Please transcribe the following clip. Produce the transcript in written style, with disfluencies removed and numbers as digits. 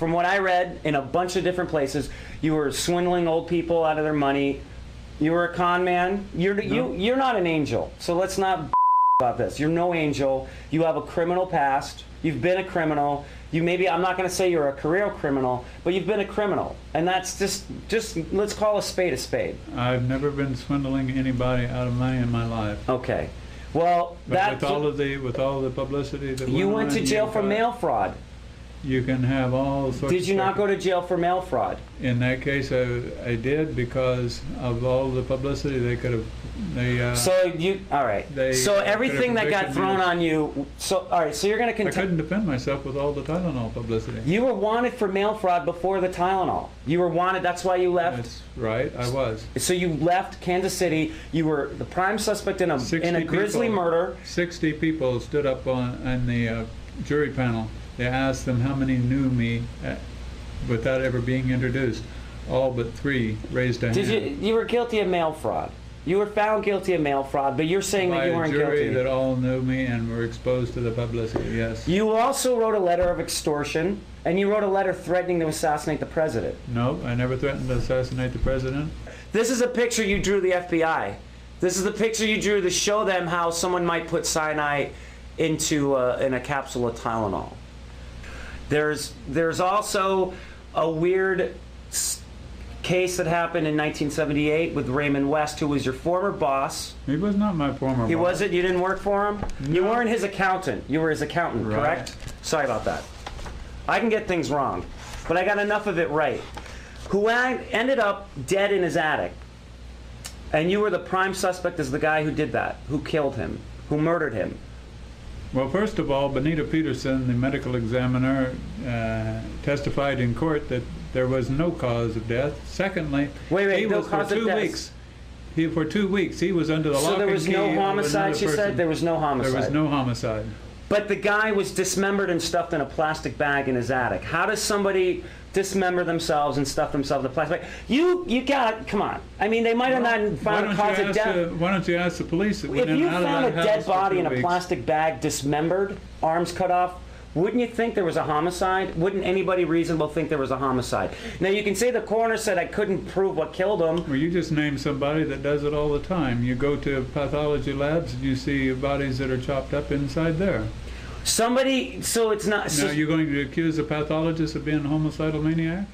from what I read in a bunch of different places, you were swindling old people out of their money. You were a con man. You're not an angel. So let's not about this. You're no angel. You have a criminal past. You've been a criminal. I'm not going to say you're a career criminal, but you've been a criminal. And that's just let's call a spade a spade. I've never been swindling anybody out of money in my life. Okay. Well, but with all the publicity that you went to jail for mail fraud. You can have all sorts. Did you not go to jail for mail fraud? In that case, I did, because of all the publicity they could have. All right. So everything that got thrown on you. So all right. So you're going to I couldn't defend myself with all the Tylenol publicity. You were wanted for mail fraud before the Tylenol. You were wanted. That's why you left. That's right. I was. So you left Kansas City. You were the prime suspect in a grisly murder. 60 people stood up on the jury panel. They asked them how many knew me without ever being introduced. All but 3 raised a hand. You were guilty of mail fraud. You were found guilty of mail fraud, but you're saying that you weren't guilty. By a jury that all knew me and were exposed to the publicity, yes. You also wrote a letter of extortion, and you wrote a letter threatening to assassinate the president. No, I never threatened to assassinate the president. This is a picture you drew the FBI. This is the picture you drew to show them how someone might put cyanide into in a capsule of Tylenol. There's also a weird case that happened in 1978 with Raymond West, who was your former boss. He was not my former boss. He wasn't? You didn't work for him? No. You weren't his accountant. You were his accountant, right. Correct? Sorry about that. I can get things wrong, but I got enough of it right. Who ended up dead in his attic. And you were the prime suspect as the guy who did that, who killed him, who murdered him. Well, first of all, Benita Peterson, the medical examiner, testified in court that there was no cause of death. Secondly, he was for 2 weeks. For 2 weeks, he was under the lock and key. So there was no homicide, she said? There was no homicide. There was no homicide. But the guy was dismembered and stuffed in a plastic bag in his attic. How does somebody dismember themselves and stuff themselves in a plastic bag? You got, come on. I mean, they might have not found a cause of death. Why don't you ask the police that went in and and out of that house? If you found a dead body in a plastic bag, dismembered, arms cut off, wouldn't you think there was a homicide? Wouldn't anybody reasonable think there was a homicide? Now, you can say the coroner said I couldn't prove what killed him. Well, you just named somebody that does it all the time. You go to pathology labs and you see bodies that are chopped up inside there. So it's not... Now, are you going to accuse a pathologist of being a homicidal maniac?